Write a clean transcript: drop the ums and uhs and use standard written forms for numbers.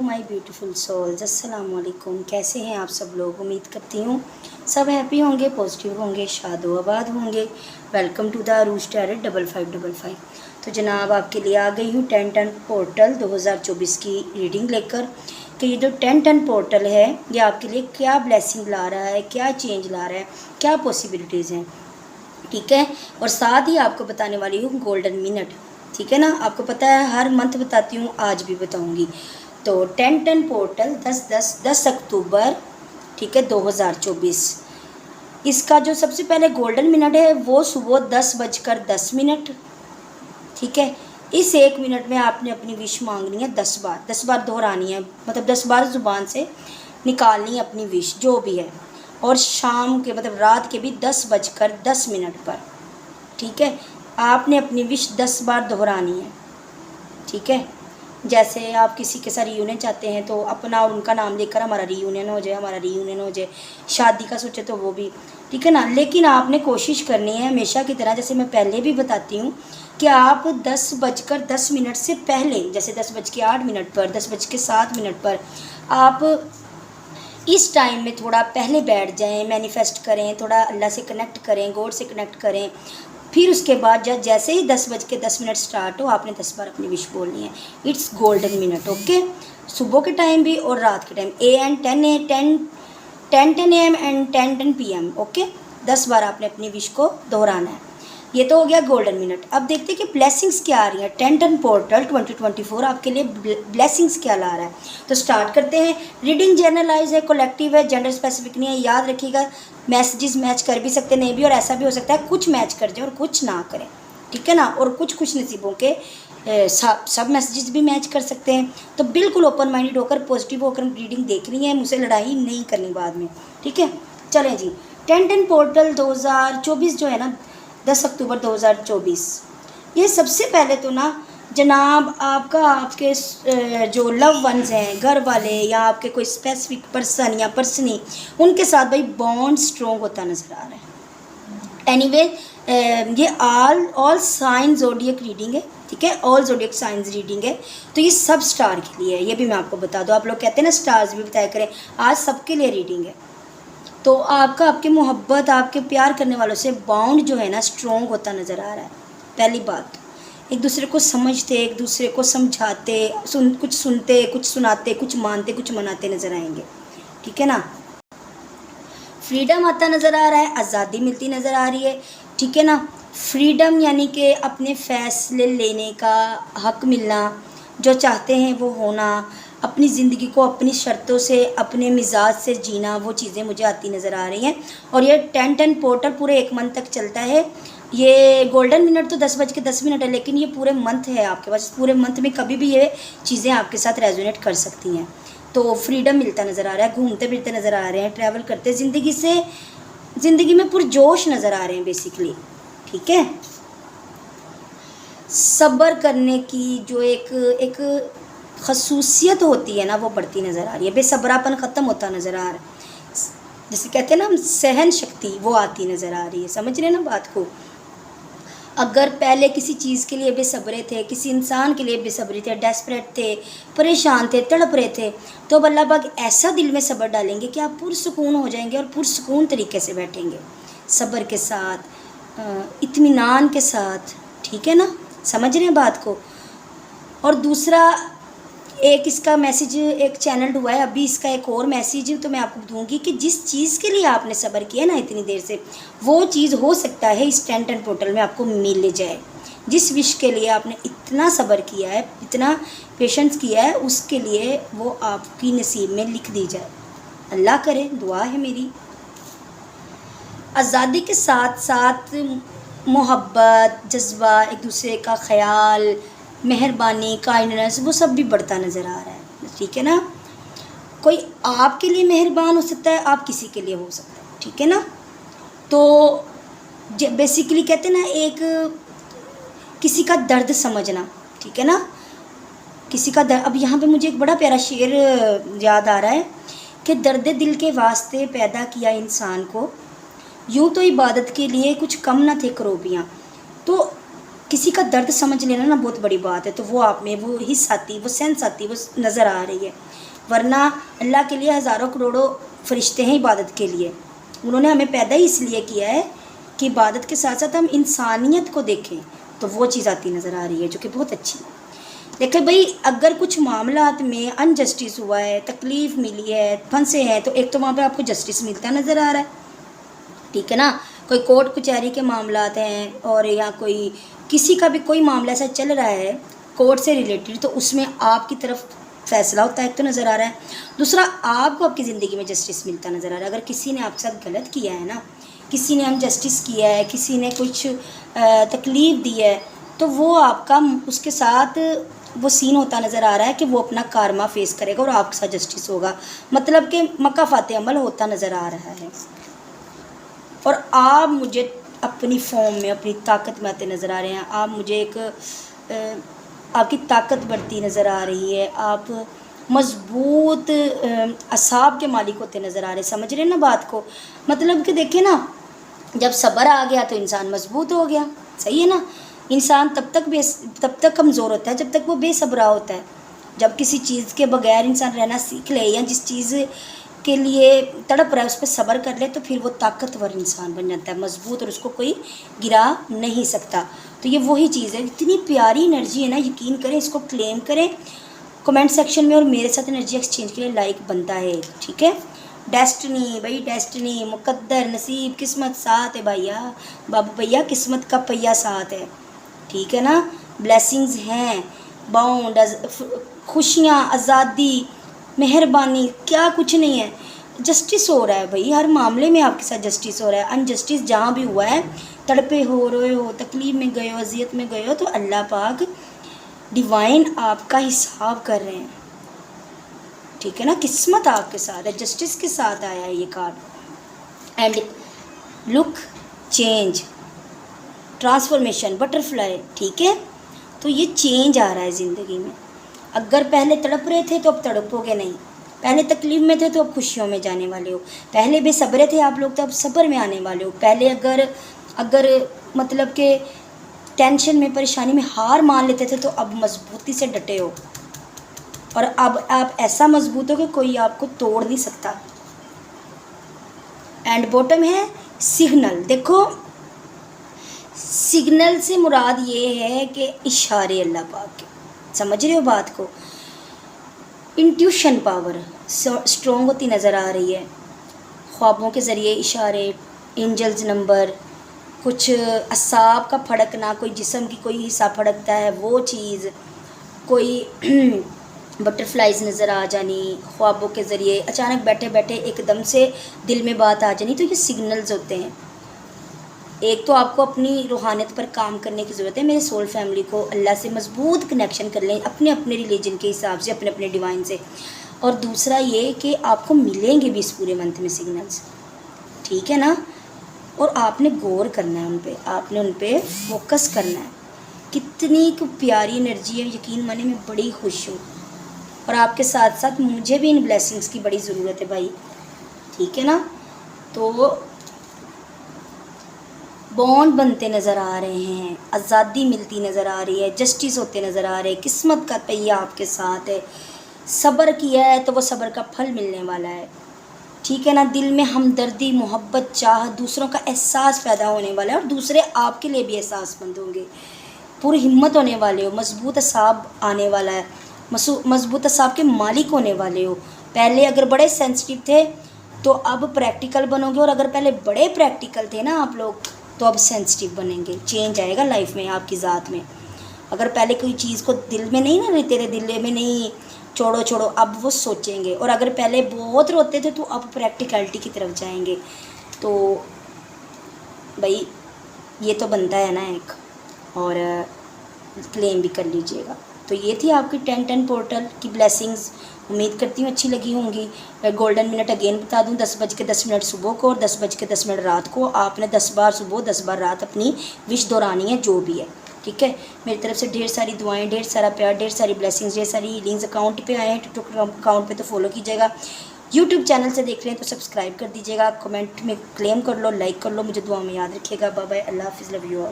My beautiful souls, अस्सलाम वालेकुम। कैसे हैं आप सब लोग? उम्मीद करती हूँ सब हैप्पी होंगे, पॉजिटिव होंगे, शादो आबाद होंगे। Welcome to the Arooj tarot 5555। तो जनाब आपके लिए आ गई हूँ 10-10 पोर्टल 2024 की रीडिंग लेकर कि ये जो 10-10 पोर्टल है ये आपके लिए क्या ब्लेसिंग ला रहा है, क्या चेंज ला रहा है, क्या पॉसिबिलिटीज़ हैं। ठीक है, और साथ ही आपको बताने वाली हूँ गोल्डन मिनट। ठीक है ना, आपको पता है हर मंथ बताती हूँ, आज भी बताऊँगी। तो 10-10 पोर्टल 10 अक्टूबर, ठीक है 2024। इसका जो सबसे पहले गोल्डन मिनट है वो सुबह 10:10। ठीक है, इस 1 मिनट में आपने अपनी विश मांगनी है 10 बार दोहरानी है, मतलब 10 बार ज़ुबान से निकालनी है अपनी विश जो भी है। और शाम के मतलब रात के भी 10:10 पर, ठीक है, आपने अपनी विश 10 बार दोहरानी है। ठीक है, जैसे आप किसी के साथ रियूनियन चाहते हैं तो अपना और उनका नाम लेकर हमारा रियूनियन हो जाए, शादी का सोचे तो वो भी, ठीक है ना। लेकिन आपने कोशिश करनी है हमेशा की तरह, जैसे मैं पहले भी बताती हूँ कि आप 10:10 से पहले, जैसे 10:08 पर, 10:07 पर आप इस टाइम में थोड़ा पहले बैठ जाएं, मैनिफेस्ट करें, थोड़ा अल्लाह से कनेक्ट करें, गॉड से कनेक्ट करें। फिर उसके बाद जब जैसे ही 10:10 स्टार्ट हो आपने 10 बार अपनी विश बोलनी है। It's golden minute. ओके, सुबह के टाइम भी और रात के time, A and 10 AM and 10 PM। Okay, 10 बार आपने अपनी विश को दोहराना है। ये तो हो गया गोल्डन मिनट। अब देखते हैं कि ब्लेसिंग्स क्या आ रही हैं। 10-10 पोर्टल 2024 आपके लिए ब्लेसिंग्स क्या ला रहा है। तो स्टार्ट करते हैं। रीडिंग जनरलाइज है, कलेक्टिव है, जेंडर स्पेसिफिक नहीं है। याद रखिएगा, मैसेजेस मैच कर भी सकते नहीं भी, और ऐसा भी हो सकता है कुछ मैच कर जाए और कुछ ना करें। ठीक है ना, और कुछ नसीबों के सब मैसेजेस भी मैच कर सकते हैं। तो बिल्कुल ओपन माइंडेड होकर, पॉजिटिव होकर रीडिंग देखनी है, मुझसे लड़ाई नहीं करनी बाद में। ठीक है, चलें जी। 10-10 पोर्टल 2024 जो है ना, 10 अक्टूबर 2024, ये सबसे पहले तो ना जनाब आपके जो लव वंस हैं, घर वाले या आपके कोई स्पेसिफिक पर्सन या पर्सनी, उनके साथ भाई बॉन्ड स्ट्रॉन्ग होता नज़र आ रहा है। एनीवे ये ऑल साइन ज़ोडिएक रीडिंग है। ठीक है, ऑल ज़ोडिएक साइंस रीडिंग है। तो ये सब स्टार के लिए है, ये भी मैं आपको बता दूँ। आप लोग कहते हैं ना स्टार्स भी बताया करें, आज सबके लिए रीडिंग है। तो आपके मोहब्बत, आपके प्यार करने वालों से बॉन्ड जो है ना स्ट्रॉन्ग होता नज़र आ रहा है। पहली बात, एक दूसरे को समझते, एक दूसरे को समझाते, कुछ सुनते, कुछ सुनाते, कुछ मानते, कुछ मनाते नज़र आएंगे। ठीक है ना, फ्रीडम आता नज़र आ रहा है, आज़ादी मिलती नज़र आ रही है। ठीक है ना, फ्रीडम यानी कि अपने फ़ैसले लेने का हक़ मिलना, जो चाहते हैं वो होना, अपनी ज़िंदगी को अपनी शर्तों से, अपने मिजाज से जीना, वो चीज़ें मुझे आती नज़र आ रही हैं। और ये 10-10 पोर्टल पूरे 1 मंथ तक चलता है। ये गोल्डन मिनट तो 10:10 है, लेकिन ये पूरे मंथ है आपके पास। पूरे मंथ में कभी भी ये चीज़ें आपके साथ रेजोनेट कर सकती हैं। तो फ्रीडम मिलता नज़र आ रहा है, घूमते फिरते नज़र आ रहे हैं, ट्रैवल करते, ज़िंदगी में पुरजोश नज़र आ रहे हैं बेसिकली। ठीक है, सब्र करने की जो एक खसूसियत होती है ना, वो बढ़ती नज़र आ रही है। बेसब्रापन ख़त्म होता नज़र आ रहा है। जैसे कहते हैं ना हम, सहन शक्ति वो आती नज़र आ रही है। समझ रहे हैं ना बात को। अगर पहले किसी चीज़ के लिए बेसब्रे थे, किसी इंसान के लिए बेसब्री थे, डेस्परेट थे, परेशान थे, तड़प रहे थे, तो अब अल्लाह पाक ऐसा दिल में सब्र डालेंगे कि आप पुरसुकून हो जाएंगे और पुरसुकून तरीके से बैठेंगे, सब्र के साथ, इत्मीनान के साथ। ठीक है ना, समझ रहे हैं बात को। और दूसरा एक इसका मैसेज एक चैनल हुआ है अभी, इसका एक और मैसेज तो मैं आपको दूंगी कि जिस चीज़ के लिए आपने सब्र किया ना इतनी देर से, वो चीज़ हो सकता है इस 10-10 पोर्टल में आपको मिल जाए। जिस विश के लिए आपने इतना सब्र किया है, इतना पेशेंस किया है, उसके लिए वो आपकी नसीब में लिख दी जाए। अल्लाह करे, दुआ है मेरी। आज़ादी के साथ साथ मोहब्बत, जज्बा, एक दूसरे का ख्याल, मेहरबानी, काइंडनेस, वो सब भी बढ़ता नज़र आ रहा है। ठीक है ना, कोई आपके लिए मेहरबान हो सकता है, आप किसी के लिए हो सकता है। ठीक है ना, तो बेसिकली कहते हैं ना, एक किसी का दर्द समझना। ठीक है ना, किसी का दर्द। अब यहाँ पे मुझे एक बड़ा प्यारा शेर याद आ रहा है कि दर्द दिल के वास्ते पैदा किया इंसान को, यूँ तो इबादत के लिए कुछ कम ना थे करोबियाँ। तो किसी का दर्द समझ लेना ना बहुत बड़ी बात है। तो वो आप में वो हिस्स आती, वो सेंस आती, वो नज़र आ रही है। वरना अल्लाह के लिए हज़ारों करोड़ों फरिश्ते हैं इबादत के लिए। उन्होंने हमें पैदा ही इसलिए किया है कि इबादत के साथ साथ हम इंसानियत को देखें। तो वो चीज़ आती नज़र आ रही है जो कि बहुत अच्छी है। देखें भाई, अगर कुछ मामलात में अनजस्टिस हुआ है, तकलीफ़ मिली है, फंसे हैं, तो एक तो वहाँ पे आपको जस्टिस मिलता नज़र आ रहा है, ठीक है ना। कोई कोर्ट कचहरी के मामलात हैं और या कोई किसी का भी कोई मामला ऐसा चल रहा है कोर्ट से रिलेटेड, तो उसमें आपकी तरफ फैसला होता है, एक तो नज़र आ रहा है। दूसरा, आपको आपकी ज़िंदगी में जस्टिस मिलता नज़र आ रहा है। अगर किसी ने आपके साथ गलत किया है ना, किसी ने अनजस्टिस किया है, किसी ने कुछ तकलीफ़ दी है, तो वो आपका उसके साथ वो सीन होता नज़र आ रहा है कि वो अपना कारमा फेस करेगा और आपके साथ जस्टिस होगा। मतलब कि मक्का फाते अमल होता नज़र आ रहा है। और आप मुझे अपनी फॉर्म में, अपनी ताकत में आते नज़र आ रहे हैं। आप मुझे एक आपकी ताकत बढ़ती नज़र आ रही है। आप मज़बूत असाब के मालिक होते नज़र आ रहे हैं। समझ रहे हैं ना बात को। मतलब कि देखिए ना, जब सब्र आ गया तो इंसान मज़बूत हो गया। सही है ना। इंसान तब तक कमज़ोर होता है जब तक वो बेसब्रा होता है। जब किसी चीज़ के बगैर इंसान रहना सीख ले या जिस चीज़ के लिए तड़प रहा है उस पर सब्र कर ले, तो फिर वो ताकतवर इंसान बन जाता है, मजबूत, और उसको कोई गिरा नहीं सकता। तो ये वही चीज़ है। इतनी प्यारी एनर्जी है ना, यकीन करें, इसको क्लेम करें कमेंट सेक्शन में और मेरे साथ एनर्जी एक्सचेंज के लिए लाइक बनता है, ठीक है। डेस्टिनी भाई, डेस्टिनी, मुकद्दर, नसीब, किस्मत साथ है भैया, बाबू भैया, किस्मत का पहिया साथ है, ठीक है ना। ब्लेसिंग्स हैं, बाउंड, खुशियाँ, आज़ादी, मेहरबानी, क्या कुछ नहीं है। जस्टिस हो रहा है भाई, हर मामले में आपके साथ जस्टिस हो रहा है। अनजस्टिस जहाँ भी हुआ है, तड़पे हो, रोए हो, तकलीफ़ में गए हो, अजियत में गए हो, तो अल्लाह पाक डिवाइन आपका हिसाब कर रहे हैं, ठीक है ना। किस्मत आपके साथ है, जस्टिस के साथ आया है ये card. And look, change, transformation, butterfly, ठीक है। तो ये चेंज आ रहा है ज़िंदगी में। अगर पहले तड़प रहे थे तो अब तड़पोगे नहीं, पहले तकलीफ़ में थे तो अब खुशियों में जाने वाले हो, पहले बेसब्रे थे आप लोग तो अब सब्र में आने वाले हो, पहले अगर मतलब के टेंशन में, परेशानी में हार मान लेते थे तो अब मजबूती से डटे हो, और अब आप ऐसा मजबूत हो कि कोई आपको तोड़ नहीं सकता। एंड बॉटम है सिग्नल। देखो, सिग्नल से मुराद ये है कि इशारे अल्लाह पाक के, समझ रहे हो बात को। इंट्यूशन पावर स्ट्रॉन्ग होती नज़र आ रही है। ख्वाबों के ज़रिए इशारे, एंजल्स नंबर, कुछ असाब का फड़कना, कोई जिस्म की कोई हिस्सा फड़कता है वो चीज़, कोई बटरफ्लाइज नज़र आ जानी ख्वाबों के ज़रिए, अचानक बैठे बैठे एकदम से दिल में बात आ जानी, तो ये सिग्नल्स होते हैं। एक तो आपको अपनी रूहानियत पर काम करने की ज़रूरत है। मेरे सोल फैमिली को अल्लाह से मज़बूत कनेक्शन कर लें, अपने अपने रिलीजन के हिसाब से, अपने अपने डिवाइन से। और दूसरा ये कि आपको मिलेंगे भी इस पूरे मंथ में सिग्नल्स, ठीक है ना। और आपने गौर करना है उन पर, आपने उन पर फोकस करना है। कितनी प्यारी एनर्जी है, यकीन माने मैं बड़ी खुश हूँ। और आपके साथ साथ मुझे भी इन ब्लेसिंग्स की बड़ी ज़रूरत है भाई, ठीक है ना। तो बॉन्ड बनते नज़र आ रहे हैं, आज़ादी मिलती नज़र आ रही है, जस्टिस होते नज़र आ रहे हैं, किस्मत का पहिया आपके साथ है। सब्र किया है तो वो सब्र का फल मिलने वाला है, ठीक है ना। दिल में हमदर्दी, मोहब्बत, चाह, दूसरों का एहसास पैदा होने वाला है और दूसरे आपके लिए भी एहसासमंद होंगे। पूरी हिम्मत होने वाले हो, मजबूत असाब आने वाला है, मजबूत असाब के मालिक होने वाले हो। पहले अगर बड़े सेंसिटिव थे तो अब प्रैक्टिकल बनोगे, और अगर पहले बड़े प्रैक्टिकल थे ना आप लोग तो अब सेंसिटिव बनेंगे। चेंज आएगा लाइफ में, आपकी ज़ात में। अगर पहले कोई चीज़ को दिल में नहीं ना लेते थे, दिल में नहीं, छोड़ो छोड़ो, अब वो सोचेंगे। और अगर पहले बहुत रोते थे तो अब प्रैक्टिकलिटी की तरफ जाएंगे। तो भाई ये तो बनता है ना एक, और क्लेम भी कर लीजिएगा। तो ये थी आपकी 10-10 पोर्टल की ब्लेसिंग्स। उम्मीद करती हूँ अच्छी लगी होंगी। गोल्डन मिनट अगेन बता दूँ, 10:10 सुबह को और 10:10 रात को। आपने 10 बार सुबह 10 बार रात अपनी विश दोहरानी है, जो भी है, ठीक है। मेरी तरफ से ढेर सारी दुआएं, ढेर सारा प्यार, ढेर सारी ब्लेसिंग्स, ढेर सारी हीलिंग्स। अकाउंट पे आए हैं, टिकटॉक अकाउंट पे तो फॉलो कीजिएगा। यूट्यूब चैनल से देख रहे हैं तो सब्सक्राइब कर दीजिएगा। कमेंट में क्लेम कर लो, लाइक कर लो, मुझे दुआ में याद रखिएगा। बाय बाय, अल्लाह हाफिज़, लव यू ऑल।